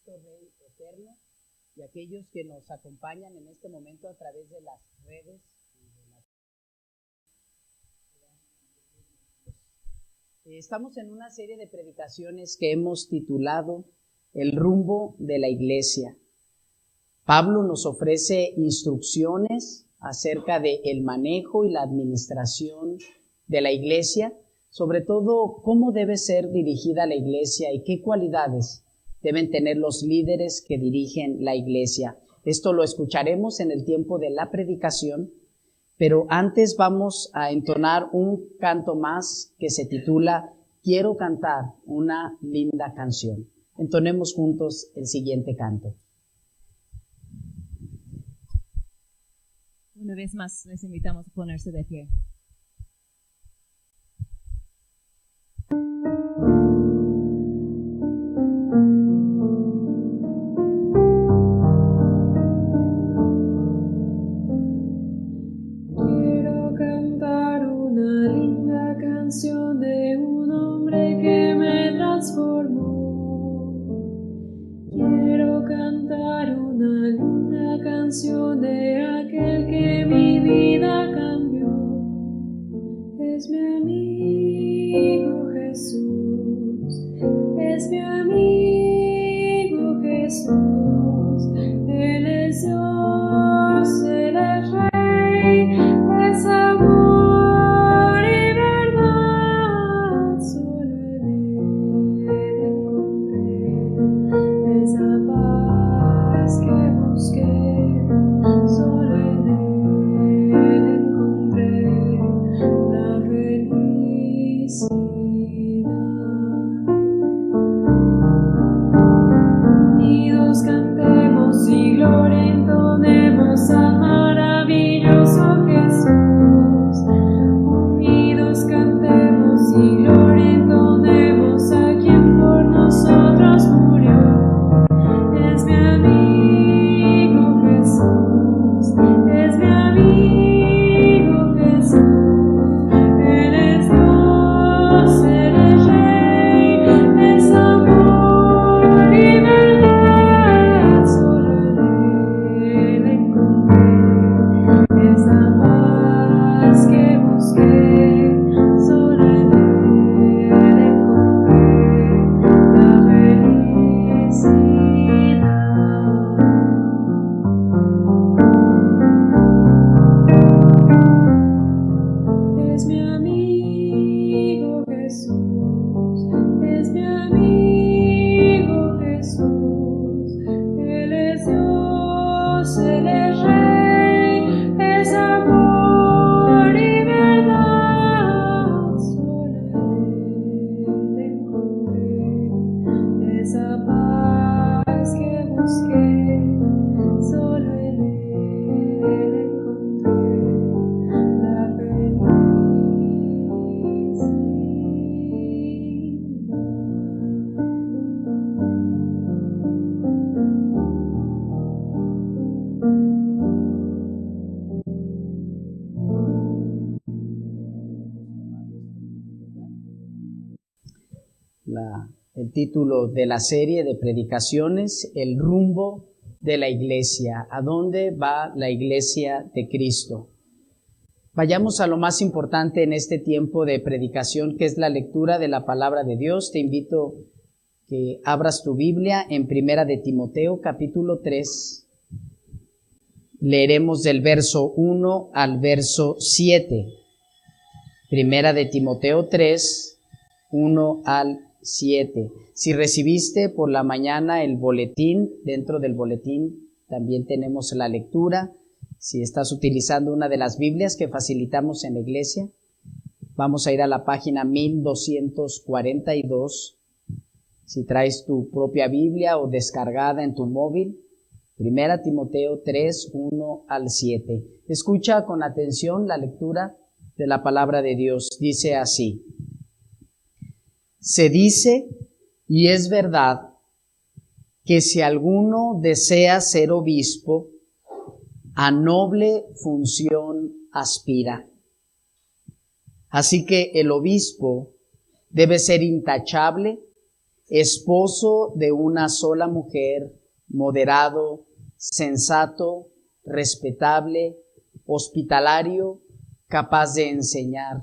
Cristo Rey eterno, y aquellos que nos acompañan en este momento a través de las redes. Estamos en una serie de predicaciones que hemos titulado El rumbo de la iglesia. Pablo nos ofrece instrucciones acerca del manejo y la administración de la iglesia, sobre todo cómo debe ser dirigida la iglesia y qué cualidades deben tener los líderes que dirigen la iglesia. Esto lo escucharemos en el tiempo de la predicación, pero antes vamos a entonar un canto más que se titula Quiero cantar una linda canción. Entonemos juntos el siguiente canto. Una vez más les invitamos a ponerse de pie. Quiero cantar una linda canción de un hombre que me transformó. Quiero cantar una linda canción de aquel que mi vida cambió. Es mi amigo Jesús, es mi amigo Jesús. Él es Dios, Él es Rey, es amor y verdad. Solo en Él encontré esa paz que busqué. Solo en Él encontré la felicidad. Unidos cantemos y gloria entonemos al maravilloso Jesús. Unidos cantemos y gloria entonemos a quien por nosotros murió. Es mi amigo Jesús, es mi amigo Jesús. Él es Dios, Él es Rey, es amor y verdad. Solo en Él encontré esa paz que busqué. Solo en Él encontré la felicidad. Es mi amigo Jesús, es mi amigo Jesús. Él es Dios, Él es Rey, es amor y verdad. Solo en Él encontré esa paz que busqué. Solo en Él encontré la felicidad. El título de la serie de predicaciones, El rumbo de la iglesia. ¿A dónde va la iglesia de Cristo? Vayamos a lo más importante en este tiempo de predicación, que es la lectura de la palabra de Dios. Te invito que abras tu Biblia en Primera de Timoteo, capítulo 3. Leeremos del verso 1 al verso 7. Primera de Timoteo 3, 1 al 7. Si recibiste por la mañana el boletín, dentro del boletín también tenemos la lectura. Si estás utilizando una de las Biblias que facilitamos en la iglesia, vamos a ir a la página 1242. Si traes tu propia Biblia o descargada en tu móvil, Primera Timoteo 3, 1 al 7. Escucha con atención la lectura de la palabra de Dios. Dice así: Se dice, y es verdad, que si alguno desea ser obispo, a noble función aspira. Así que el obispo debe ser intachable, esposo de una sola mujer, moderado, sensato, respetable, hospitalario, capaz de enseñar.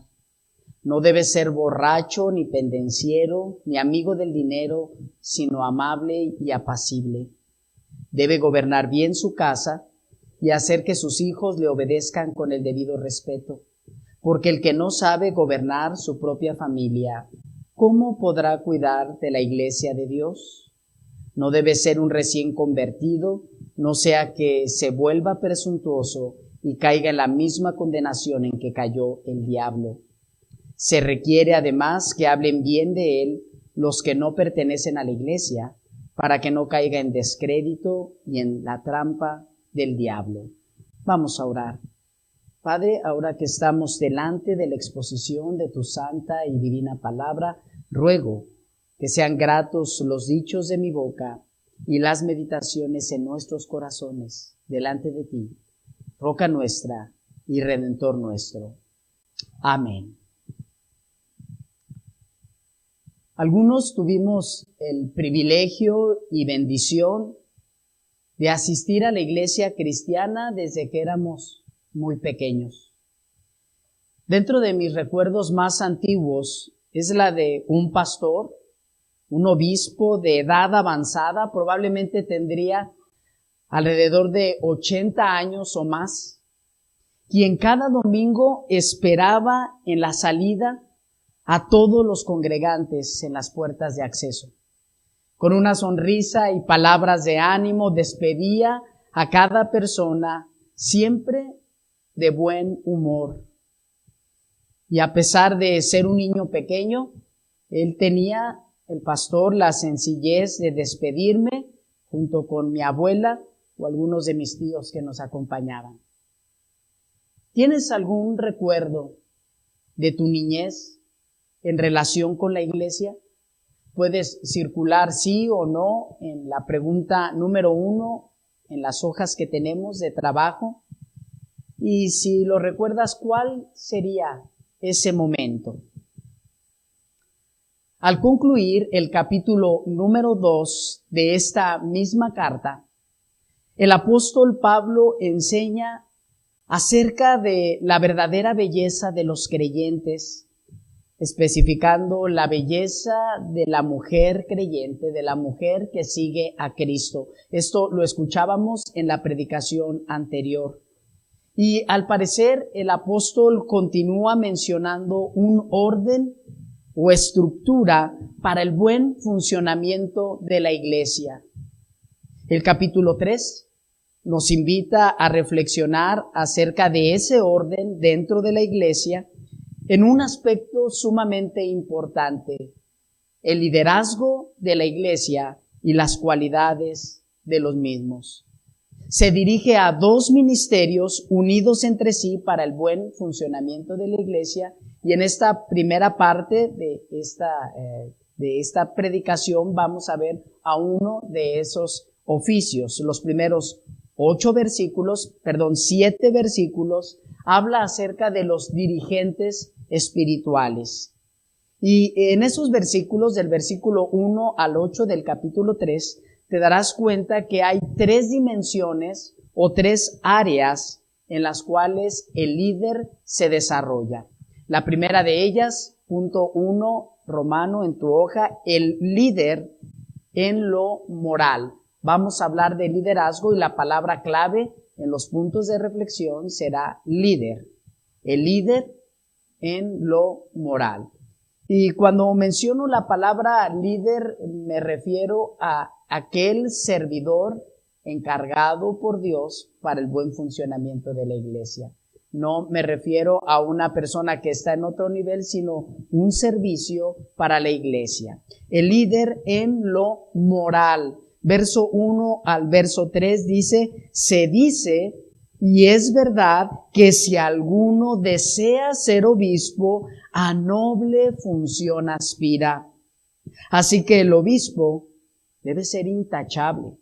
No debe ser borracho, ni pendenciero, ni amigo del dinero, sino amable y apacible. Debe gobernar bien su casa y hacer que sus hijos le obedezcan con el debido respeto. Porque el que no sabe gobernar su propia familia, ¿cómo podrá cuidar de la iglesia de Dios? No debe ser un recién convertido, no sea que se vuelva presuntuoso y caiga en la misma condenación en que cayó el diablo. Se requiere además que hablen bien de él los que no pertenecen a la iglesia, para que no caiga en descrédito y en la trampa del diablo. Vamos a orar. Padre, ahora que estamos delante de la exposición de tu santa y divina palabra, ruego que sean gratos los dichos de mi boca y las meditaciones en nuestros corazones delante de ti, roca nuestra y redentor nuestro. Amén. Algunos tuvimos el privilegio y bendición de asistir a la iglesia cristiana desde que éramos muy pequeños. Dentro de mis recuerdos más antiguos es la de un pastor, un obispo de edad avanzada, probablemente tendría alrededor de 80 años o más, quien cada domingo esperaba en la salida a todos los congregantes en las puertas de acceso. Con una sonrisa y palabras de ánimo despedía a cada persona, siempre de buen humor. Y a pesar de ser un niño pequeño, él tenía, el pastor, la sencillez de despedirme junto con mi abuela o algunos de mis tíos que nos acompañaban. ¿Tienes algún recuerdo de tu niñez en relación con la iglesia? Puedes circular sí o no en la pregunta número 1 en las hojas que tenemos de trabajo. Y si lo recuerdas, ¿cuál sería ese momento? Al concluir el capítulo número 2 de esta misma carta, el apóstol Pablo enseña acerca de la verdadera belleza de los creyentes, especificando la belleza de la mujer creyente, de la mujer que sigue a Cristo. Esto lo escuchábamos en la predicación anterior. Y al parecer el apóstol continúa mencionando un orden o estructura para el buen funcionamiento de la iglesia. El capítulo 3 nos invita a reflexionar acerca de ese orden dentro de la iglesia en un aspecto sumamente importante: el liderazgo de la iglesia y las cualidades de los mismos. Se dirige a dos ministerios unidos entre sí para el buen funcionamiento de la iglesia, y en esta primera parte de esta predicación vamos a ver a uno de esos oficios. Los primeros 7 versículos habla acerca de los dirigentes espirituales. Y en esos versículos, del versículo 1 al 8 del capítulo 3, te darás cuenta que hay 3 dimensiones o 3 áreas en las cuales el líder se desarrolla. La primera de ellas, punto 1, romano en tu hoja, el líder en lo moral. Vamos a hablar de liderazgo y la palabra clave en los puntos de reflexión será líder. El líder en lo moral. Y cuando menciono la palabra líder, me refiero a aquel servidor encargado por Dios para el buen funcionamiento de la iglesia. No me refiero a una persona que está en otro nivel, sino un servicio para la iglesia. El líder en lo moral. Verso 1 al verso 3 dice, se dice y es verdad que si alguno desea ser obispo, a noble función aspira. Así que el obispo debe ser intachable,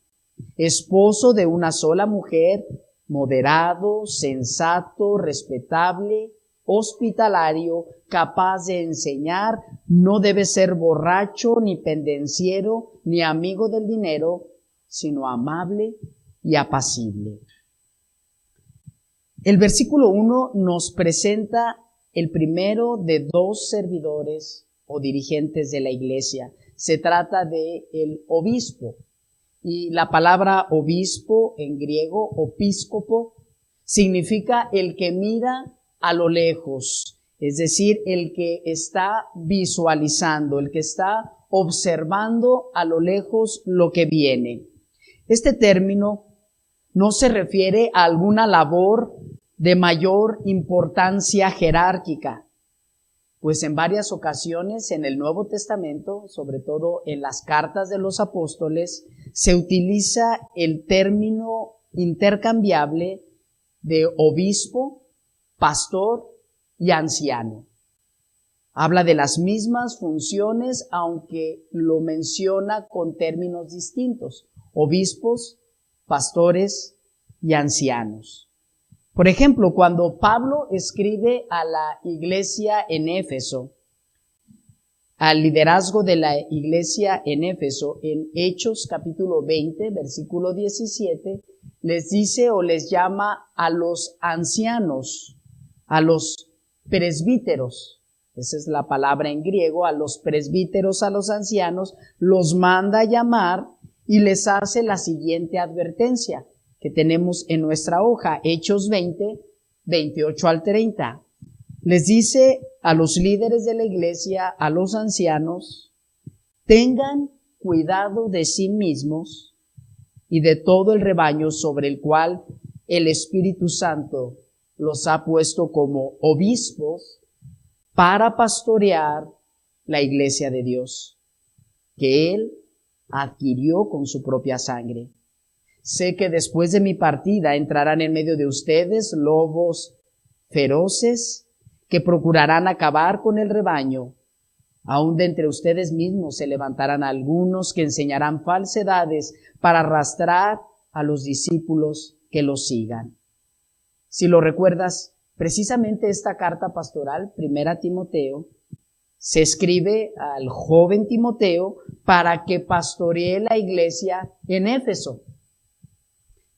esposo de una sola mujer, moderado, sensato, respetable, hospitalario, capaz de enseñar, no debe ser borracho, ni pendenciero, ni amigo del dinero, sino amable y apacible. El versículo 1 nos presenta el primero de dos servidores o dirigentes de la iglesia. Se trata de el obispo. Y la palabra obispo en griego, opíscopo, significa el que mira a lo lejos, es decir, el que está visualizando, el que está observando a lo lejos lo que viene. Este término no se refiere a alguna labor de mayor importancia jerárquica, pues en varias ocasiones en el Nuevo Testamento, sobre todo en las cartas de los apóstoles, se utiliza el término intercambiable de obispo, pastor y anciano. Habla de las mismas funciones, aunque lo menciona con términos distintos: obispos, pastores y ancianos. Por ejemplo, cuando Pablo escribe a la iglesia en Éfeso, al liderazgo de la iglesia en Éfeso, en Hechos capítulo 20, versículo 17, les dice o les llama a los ancianos, a los presbíteros. Esa es la palabra en griego, a los presbíteros, a los ancianos, los manda a llamar y les hace la siguiente advertencia que tenemos en nuestra hoja, Hechos 20, 28 al 30. Les dice a los líderes de la iglesia, a los ancianos: tengan cuidado de sí mismos y de todo el rebaño sobre el cual el Espíritu Santo los ha puesto como obispos para pastorear la iglesia de Dios, que Él adquirió con su propia sangre. Sé que después de mi partida entrarán en medio de ustedes lobos feroces que procurarán acabar con el rebaño. Aún de entre ustedes mismos se levantarán algunos que enseñarán falsedades para arrastrar a los discípulos que los sigan. Si lo recuerdas, precisamente esta carta pastoral, 1 Timoteo, se escribe al joven Timoteo para que pastoree la iglesia en Éfeso,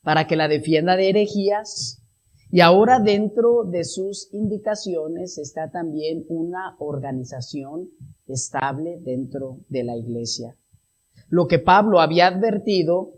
para que la defienda de herejías. Y ahora dentro de sus indicaciones está también una organización estable dentro de la iglesia. Lo que Pablo había advertido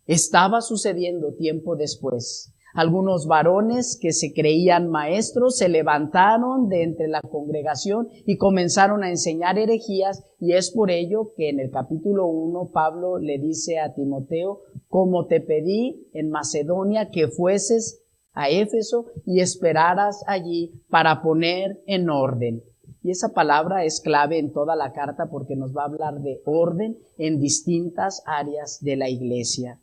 estaba sucediendo tiempo después. Algunos varones que se creían maestros se levantaron de entre la congregación y comenzaron a enseñar herejías, y es por ello que en el capítulo 1 Pablo le dice a Timoteo: como te pedí en Macedonia que fueses a Éfeso y esperaras allí para poner en orden. Y esa palabra es clave en toda la carta porque nos va a hablar de orden en distintas áreas de la iglesia.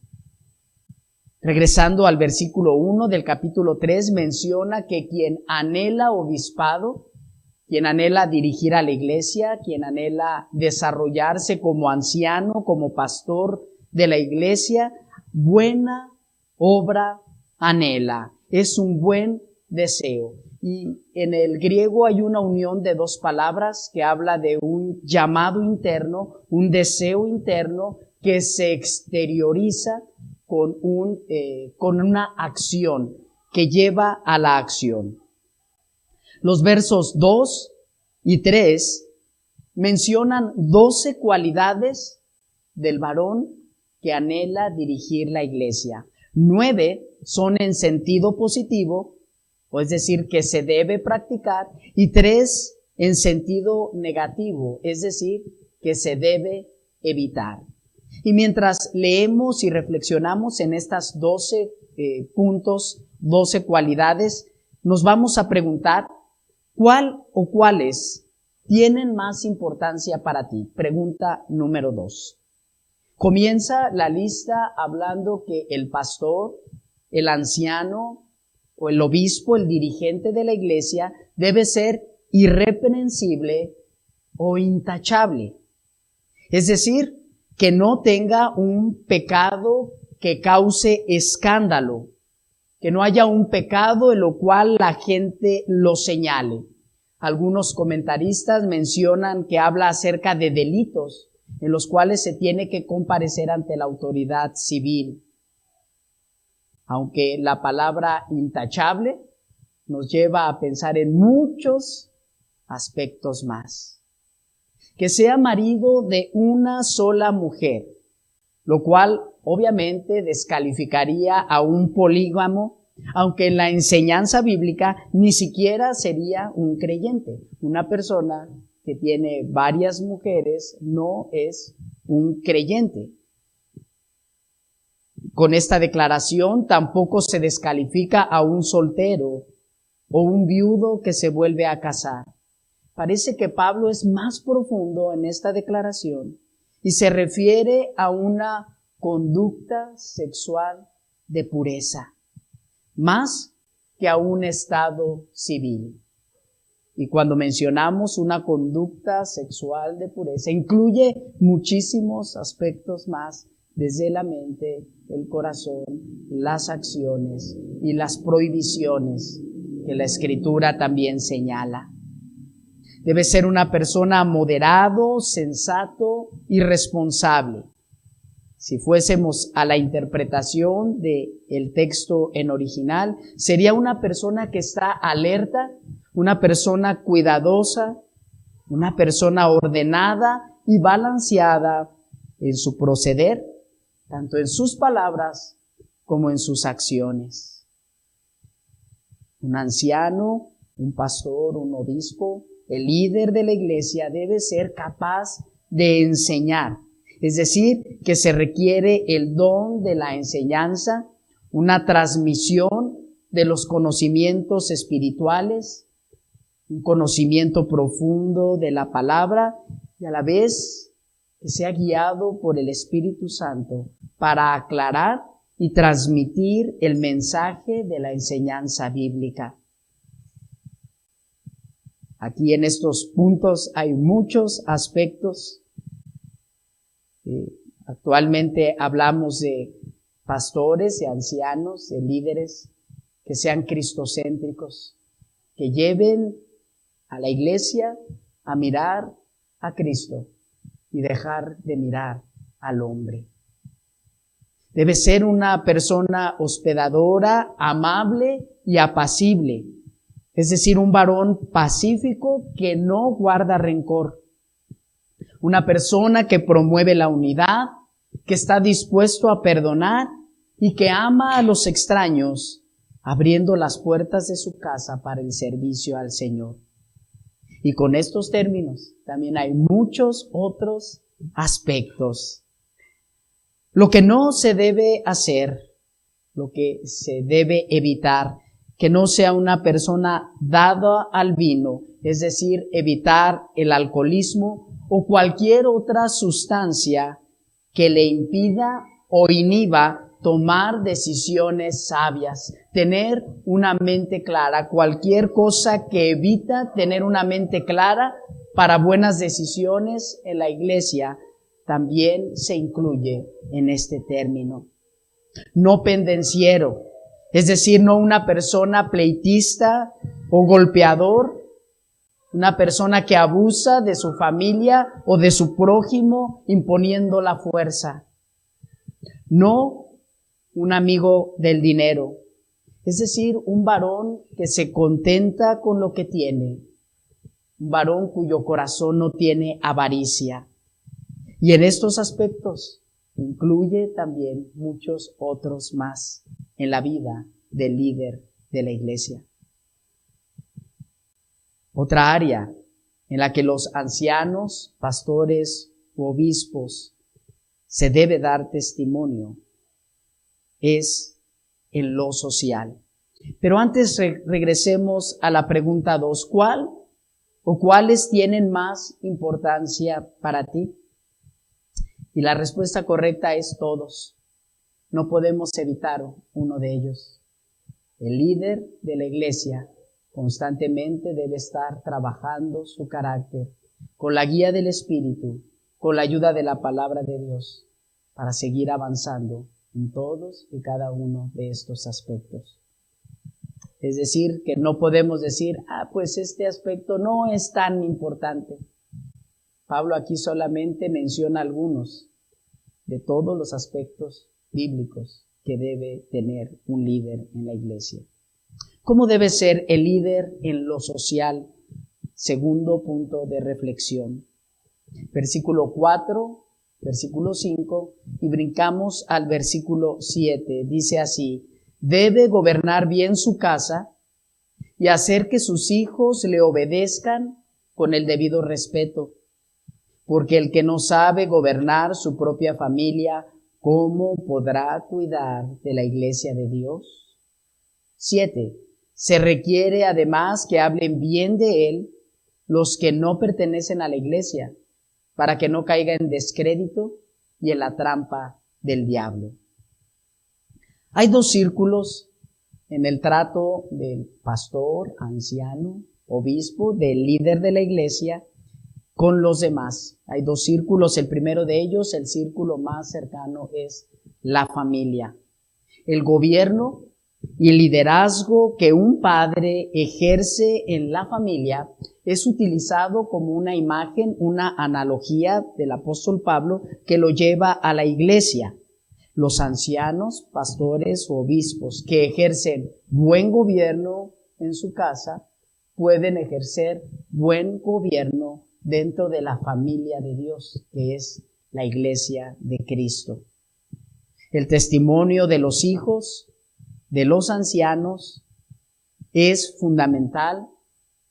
Regresando al versículo 1 del capítulo 3, menciona que quien anhela obispado, quien anhela dirigir a la iglesia, quien anhela desarrollarse como anciano, como pastor de la iglesia, buena obra anhela. Es un buen deseo. Y en el griego hay una unión de dos palabras que habla de un llamado interno, un deseo interno que se exterioriza con una acción, que lleva a la acción. Los versos 2 y 3 mencionan 12 cualidades del varón que anhela dirigir la iglesia. 9 son en sentido positivo, o es decir, que se debe practicar, y 3 en sentido negativo, es decir, que se debe evitar. Y mientras leemos y reflexionamos en estas 12 puntos, 12 cualidades, nos vamos a preguntar ¿cuál o cuáles tienen más importancia para ti? Pregunta número 2. Comienza la lista hablando que el pastor, el anciano o el obispo, el dirigente de la iglesia, debe ser irreprensible o intachable. Es decir, que no tenga un pecado que cause escándalo, que no haya un pecado en lo cual la gente lo señale. Algunos comentaristas mencionan que habla acerca de delitos en los cuales se tiene que comparecer ante la autoridad civil. Aunque la palabra intachable nos lleva a pensar en muchos aspectos más. Que sea marido de una sola mujer, lo cual obviamente descalificaría a un polígamo, aunque en la enseñanza bíblica ni siquiera sería un creyente. Una persona que tiene varias mujeres no es un creyente. Con esta declaración tampoco se descalifica a un soltero o un viudo que se vuelve a casar. Parece que Pablo es más profundo en esta declaración y se refiere a una conducta sexual de pureza, más que a un estado civil. Y cuando mencionamos una conducta sexual de pureza, incluye muchísimos aspectos más, desde la mente, el corazón, las acciones y las prohibiciones que la Escritura también señala. Debe ser una persona moderado, sensato y responsable. Si fuésemos a la interpretación del texto en original, sería una persona que está alerta, una persona cuidadosa, una persona ordenada y balanceada en su proceder, tanto en sus palabras como en sus acciones. Un anciano, un pastor, un obispo, el líder de la iglesia debe ser capaz de enseñar. Es decir, que se requiere el don de la enseñanza, una transmisión de los conocimientos espirituales, un conocimiento profundo de la palabra y a la vez que sea guiado por el Espíritu Santo para aclarar y transmitir el mensaje de la enseñanza bíblica. Aquí en estos puntos hay muchos aspectos. Actualmente hablamos de pastores y ancianos, de líderes que sean cristocéntricos, que lleven a la iglesia a mirar a Cristo y dejar de mirar al hombre. Debe ser una persona hospedadora, amable y apacible, es decir, un varón pacífico que no guarda rencor. Una persona que promueve la unidad, que está dispuesto a perdonar y que ama a los extraños, abriendo las puertas de su casa para el servicio al Señor. Y con estos términos también hay muchos otros aspectos. Lo que no se debe hacer, lo que se debe evitar, que no sea una persona dada al vino, es decir, evitar el alcoholismo o cualquier otra sustancia que le impida o inhiba tomar decisiones sabias, tener una mente clara, cualquier cosa que evita tener una mente clara para buenas decisiones en la iglesia, también se incluye en este término. No pendenciero, es decir, no una persona pleitista o golpeador, una persona que abusa de su familia o de su prójimo imponiendo la fuerza. No un amigo del dinero, es decir, un varón que se contenta con lo que tiene, un varón cuyo corazón no tiene avaricia. Y en estos aspectos incluye también muchos otros más en la vida del líder de la iglesia. Otra área en la que los ancianos, pastores u obispos se debe dar testimonio es en lo social. Pero antes regresemos a la pregunta 2. ¿Cuál o cuáles tienen más importancia para ti? Y la respuesta correcta es todos. No podemos evitar uno de ellos. El líder de la iglesia constantemente debe estar trabajando su carácter con la guía del Espíritu, con la ayuda de la palabra de Dios, para seguir avanzando en todos y cada uno de estos aspectos. Es decir, que no podemos decir, pues este aspecto no es tan importante. Pablo aquí solamente menciona algunos de todos los aspectos bíblicos que debe tener un líder en la iglesia. ¿Cómo debe ser el líder en lo social? Segundo punto de reflexión. Versículo 4, versículo 5 y brincamos al versículo 7. Dice así: debe gobernar bien su casa y hacer que sus hijos le obedezcan con el debido respeto, porque el que no sabe gobernar su propia familia, ¿cómo podrá cuidar de la iglesia de Dios? 7. Se requiere además que hablen bien de él los que no pertenecen a la iglesia, para que no caiga en descrédito y en la trampa del diablo. Hay dos círculos en el trato del pastor, anciano, obispo, del líder de la iglesia con los demás. Hay dos círculos. El primero de ellos, el círculo más cercano, es la familia. El gobierno y el liderazgo que un padre ejerce en la familia es utilizado como una imagen, una analogía del apóstol Pablo que lo lleva a la iglesia. Los ancianos, pastores o obispos que ejercen buen gobierno en su casa pueden ejercer buen gobierno dentro de la familia de Dios, que es la iglesia de Cristo. El testimonio de los hijos, de los ancianos, es fundamental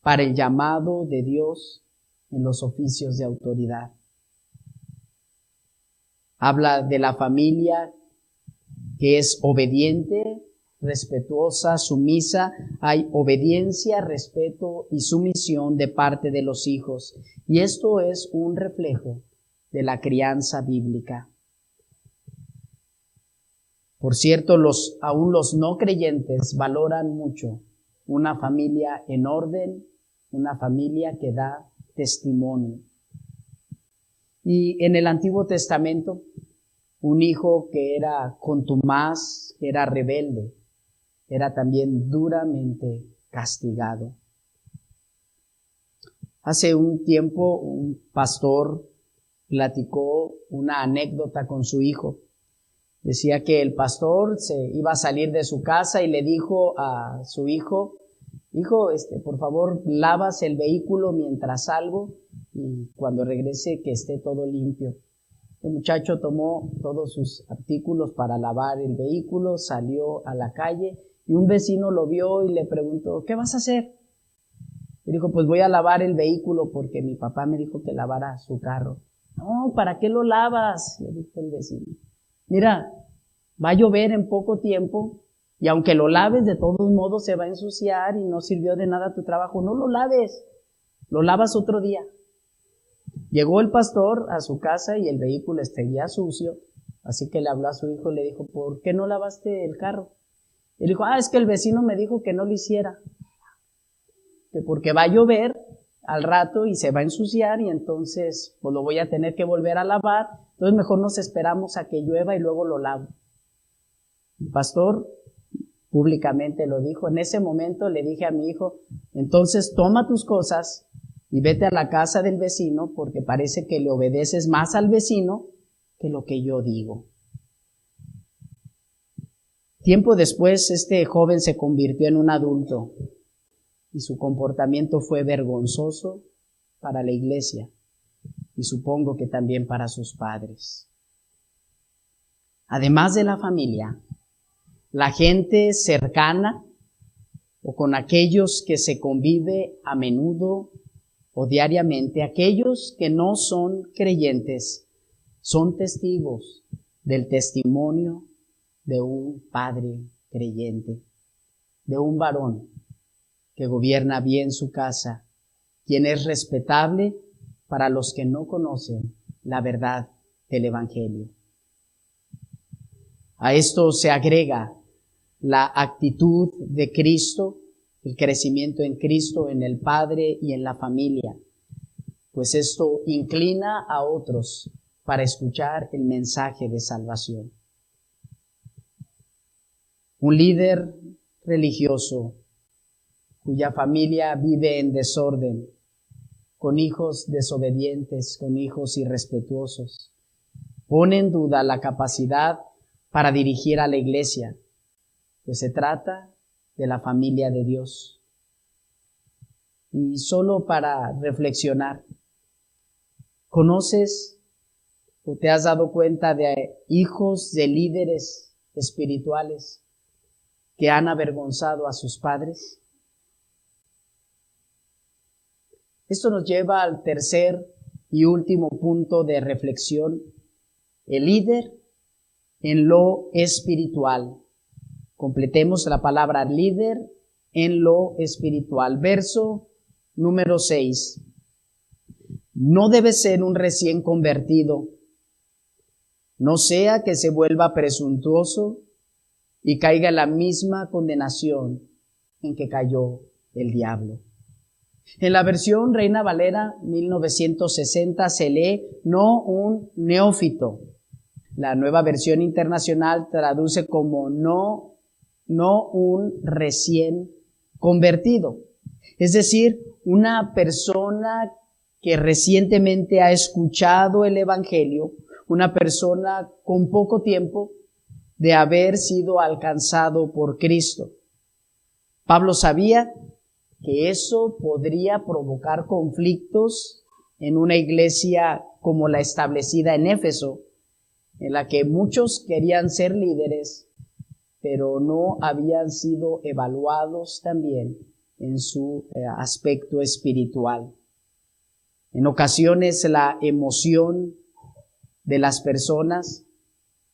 para el llamado de Dios en los oficios de autoridad. Habla de la familia que es obediente, respetuosa, sumisa. Hay obediencia, respeto y sumisión de parte de los hijos. Y esto es un reflejo de la crianza bíblica. Por cierto, aún los no creyentes valoran mucho una familia en orden, una familia que da testimonio. Y en el Antiguo Testamento, un hijo que era contumaz, que era rebelde, era también duramente castigado. Hace un tiempo, un pastor platicó una anécdota con su hijo. Decía que el pastor se iba a salir de su casa y le dijo a su hijo: hijo, por favor, lavas el vehículo mientras salgo y cuando regrese que esté todo limpio. El muchacho tomó todos sus artículos para lavar el vehículo, salió a la calle y un vecino lo vio y le preguntó: ¿qué vas a hacer? Y dijo: pues voy a lavar el vehículo porque mi papá me dijo que lavara su carro. No, ¿para qué lo lavas?, le dijo el vecino. Mira, va a llover en poco tiempo y aunque lo laves, de todos modos se va a ensuciar y no sirvió de nada tu trabajo. No lo laves, lo lavas otro día. Llegó el pastor a su casa y el vehículo seguía sucio, así que le habló a su hijo y le dijo: ¿por qué no lavaste el carro? Y le dijo: es que el vecino me dijo que no lo hiciera, que porque va a llover al rato y se va a ensuciar y entonces pues lo voy a tener que volver a lavar, entonces mejor nos esperamos a que llueva y luego lo lavo. El pastor públicamente lo dijo: en ese momento le dije a mi hijo: entonces toma tus cosas y vete a la casa del vecino porque parece que le obedeces más al vecino que lo que yo digo. Tiempo después, este joven se convirtió en un adulto y su comportamiento fue vergonzoso para la iglesia y supongo que también para sus padres. Además de la familia, la gente cercana o con aquellos que se convive a menudo o diariamente, aquellos que no son creyentes, son testigos del testimonio de un padre creyente, de un varón que gobierna bien su casa, quien es respetable para los que no conocen la verdad del Evangelio. A esto se agrega la actitud de Cristo, el crecimiento en Cristo, en el Padre y en la familia, pues esto inclina a otros para escuchar el mensaje de salvación. Un líder religioso cuya familia vive en desorden, con hijos desobedientes, con hijos irrespetuosos. Pone en duda la capacidad para dirigir a la iglesia, pues se trata de la familia de Dios. Y solo para reflexionar, ¿conoces o te has dado cuenta de hijos de líderes espirituales que han avergonzado a sus padres? Esto nos lleva al tercer y último punto de reflexión: el líder en lo espiritual. Completemos la palabra líder en lo espiritual. Verso número 6. No debe ser un recién convertido, no sea que se vuelva presuntuoso y caiga en la misma condenación en que cayó el diablo. En la versión Reina Valera 1960 se lee no un neófito. La Nueva Versión Internacional traduce como no un recién convertido. Es decir, una persona que recientemente ha escuchado el Evangelio, una persona con poco tiempo de haber sido alcanzado por Cristo. Pablo sabía que eso podría provocar conflictos en una iglesia como la establecida en Éfeso, en la que muchos querían ser líderes, pero no habían sido evaluados también en su aspecto espiritual. En ocasiones la emoción de las personas,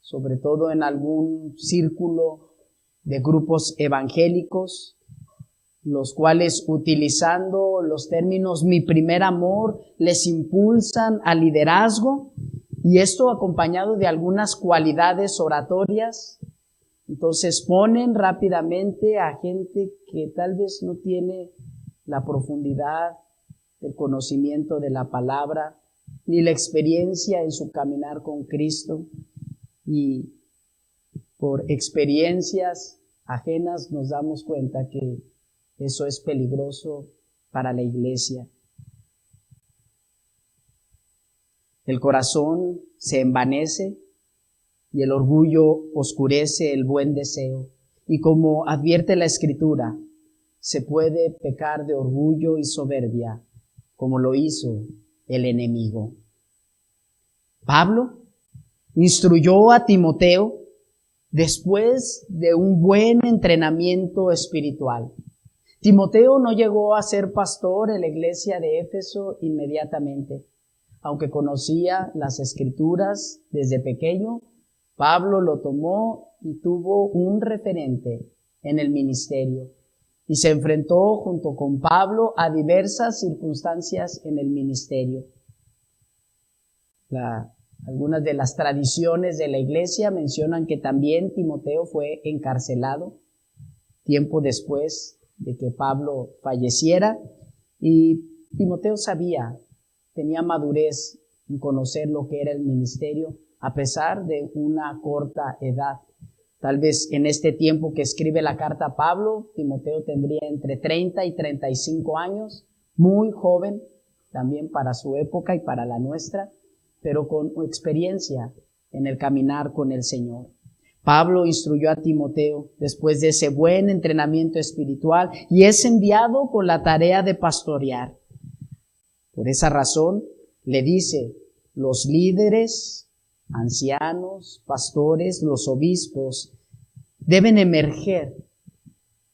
sobre todo en algún círculo de grupos evangélicos, los cuales, utilizando los términos mi primer amor, les impulsan al liderazgo, y esto acompañado de algunas cualidades oratorias. Entonces ponen rápidamente a gente que tal vez no tiene la profundidad del conocimiento de la palabra, ni la experiencia en su caminar con Cristo, y por experiencias ajenas nos damos cuenta que eso es peligroso para la iglesia. El corazón se envanece y el orgullo oscurece el buen deseo. Y como advierte la Escritura, se puede pecar de orgullo y soberbia, como lo hizo el enemigo. Pablo instruyó a Timoteo después de un buen entrenamiento espiritual. Timoteo no llegó a ser pastor en la iglesia de Éfeso inmediatamente. Aunque conocía las Escrituras desde pequeño, Pablo lo tomó y tuvo un referente en el ministerio. Y se enfrentó junto con Pablo a diversas circunstancias en el ministerio. Algunas de las tradiciones de la iglesia mencionan que también Timoteo fue encarcelado tiempo después de que Pablo falleciera, y Timoteo tenía madurez en conocer lo que era el ministerio, a pesar de una corta edad. Tal vez en este tiempo que escribe la carta a Pablo, Timoteo tendría entre 30 y 35 años, muy joven también para su época y para la nuestra, pero con experiencia en el caminar con el Señor. Pablo instruyó a Timoteo después de ese buen entrenamiento espiritual y es enviado con la tarea de pastorear. Por esa razón le dice: los líderes, ancianos, pastores, los obispos deben emerger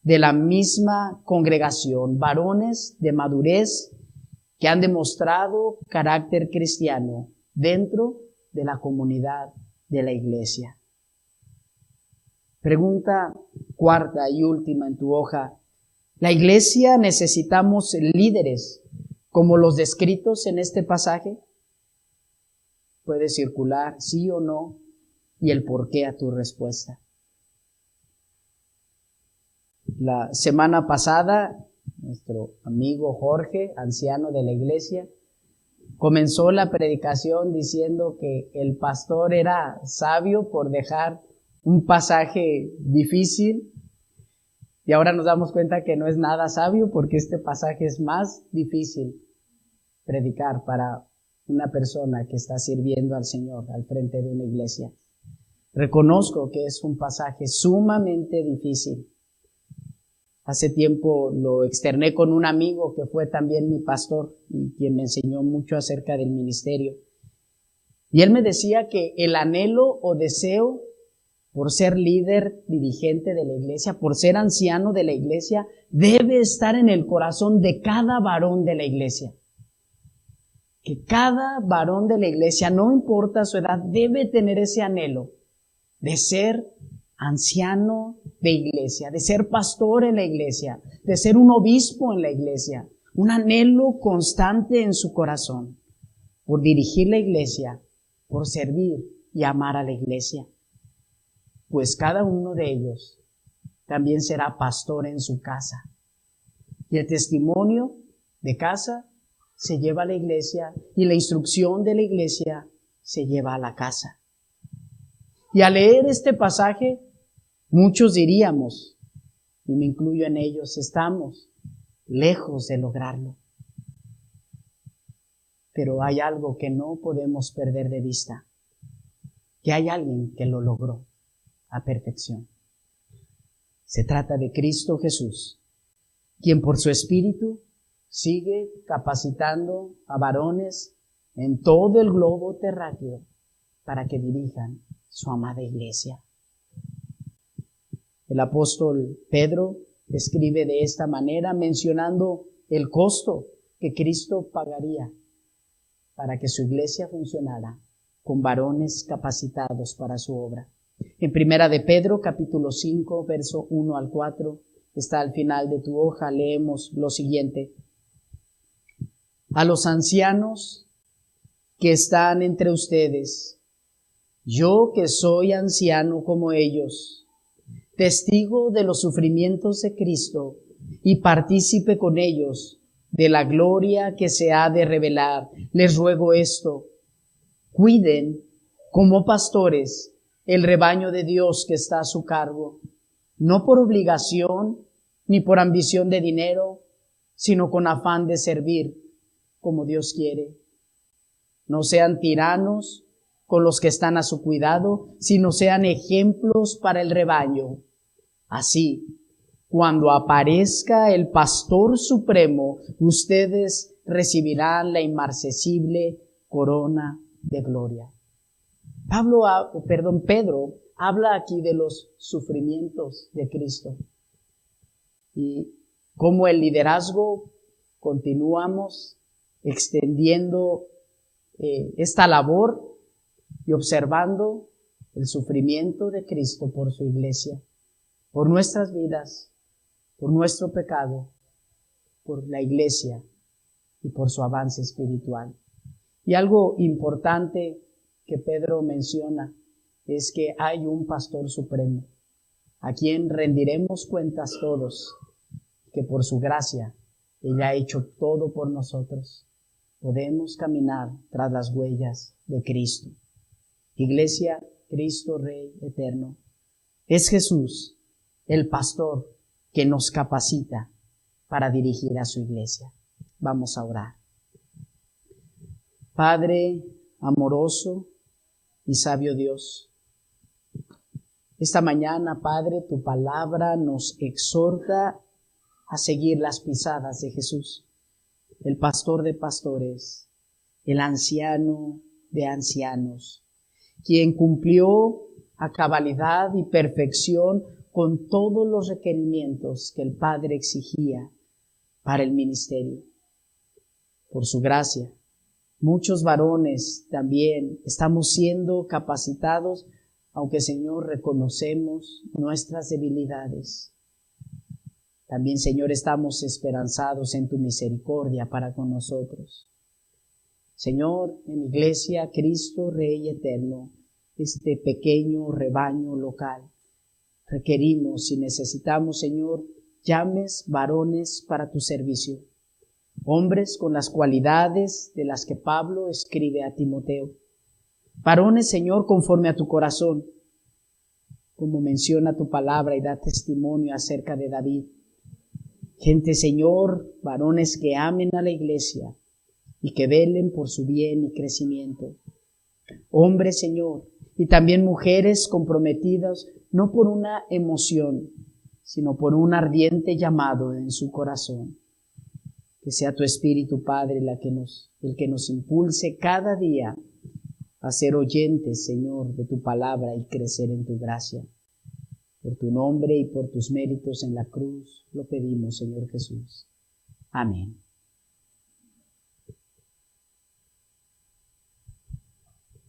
de la misma congregación, varones de madurez que han demostrado carácter cristiano dentro de la comunidad de la iglesia. Pregunta cuarta y última en tu hoja. ¿La iglesia necesitamos líderes como los descritos en este pasaje? Puede circular sí o no y el porqué a tu respuesta. La semana pasada, nuestro amigo Jorge, anciano de la iglesia, comenzó la predicación diciendo que el pastor era sabio por dejar un pasaje difícil, y Y ahora nos damos cuenta que no es nada sabio porque este pasaje es más difícil predicar para una persona que está sirviendo al Señor al frente de una iglesia. Reconozco que es un pasaje sumamente difícil. Hace tiempo lo externé con un amigo que fue también mi pastor y quien me enseñó mucho acerca del ministerio. Y él me decía que el anhelo o deseo por ser líder, dirigente de la iglesia, por ser anciano de la iglesia, debe estar en el corazón de cada varón de la iglesia. Que cada varón de la iglesia, no importa su edad, debe tener ese anhelo de ser anciano de iglesia, de ser pastor en la iglesia, de ser un obispo en la iglesia, un anhelo constante en su corazón por dirigir la iglesia, por servir y amar a la iglesia. Pues cada uno de ellos también será pastor en su casa. Y el testimonio de casa se lleva a la iglesia y la instrucción de la iglesia se lleva a la casa. Y al leer este pasaje, muchos diríamos, y me incluyo en ellos, estamos lejos de lograrlo. Pero hay algo que no podemos perder de vista, que hay alguien que lo logró a perfección. Se trata de Cristo Jesús, quien por su Espíritu sigue capacitando a varones en todo el globo terráqueo para que dirijan su amada iglesia. El apóstol Pedro escribe de esta manera, mencionando el costo que Cristo pagaría para que su iglesia funcionara con varones capacitados para su obra. En Primera de Pedro, capítulo 5, verso 1 al 4, está al final de tu hoja, leemos lo siguiente. A los ancianos que están entre ustedes, yo que soy anciano como ellos, testigo de los sufrimientos de Cristo y partícipe con ellos de la gloria que se ha de revelar, les ruego esto, cuiden como pastores el rebaño de Dios que está a su cargo, no por obligación ni por ambición de dinero, sino con afán de servir como Dios quiere. No sean tiranos con los que están a su cuidado, sino sean ejemplos para el rebaño. Así, cuando aparezca el Pastor Supremo, ustedes recibirán la inmarcesible corona de gloria. Pedro habla aquí de los sufrimientos de Cristo y cómo el liderazgo continuamos extendiendo esta labor y observando el sufrimiento de Cristo por su iglesia, por nuestras vidas, por nuestro pecado, por la iglesia y por su avance espiritual. Y algo importante que Pedro menciona es que hay un pastor supremo, a quien rendiremos cuentas todos, que por su gracia Él ha hecho todo por nosotros. Podemos caminar tras las huellas de Cristo. Iglesia, Cristo Rey eterno, es Jesús, el pastor que nos capacita para dirigir a su iglesia. Vamos a orar. Padre amoroso y sabio Dios, esta mañana, Padre, tu palabra nos exhorta a seguir las pisadas de Jesús, el pastor de pastores, el anciano de ancianos, quien cumplió a cabalidad y perfección con todos los requerimientos que el Padre exigía para el ministerio. Por su gracia, muchos varones también estamos siendo capacitados, aunque, Señor, reconocemos nuestras debilidades. También, Señor, estamos esperanzados en tu misericordia para con nosotros. Señor, en Iglesia Cristo Rey eterno, este pequeño rebaño local, requerimos y necesitamos, Señor, llames varones para tu servicio, hombres con las cualidades de las que Pablo escribe a Timoteo, varones, Señor, conforme a tu corazón, como menciona tu palabra y da testimonio acerca de David. Gente, Señor, varones que amen a la iglesia y que velen por su bien y crecimiento. Hombres, Señor, y también mujeres comprometidas, no por una emoción, sino por un ardiente llamado en su corazón. Que sea tu Espíritu, Padre, el que nos impulse cada día a ser oyentes, Señor, de tu palabra y crecer en tu gracia. Por tu nombre y por tus méritos en la cruz, lo pedimos, Señor Jesús. Amén.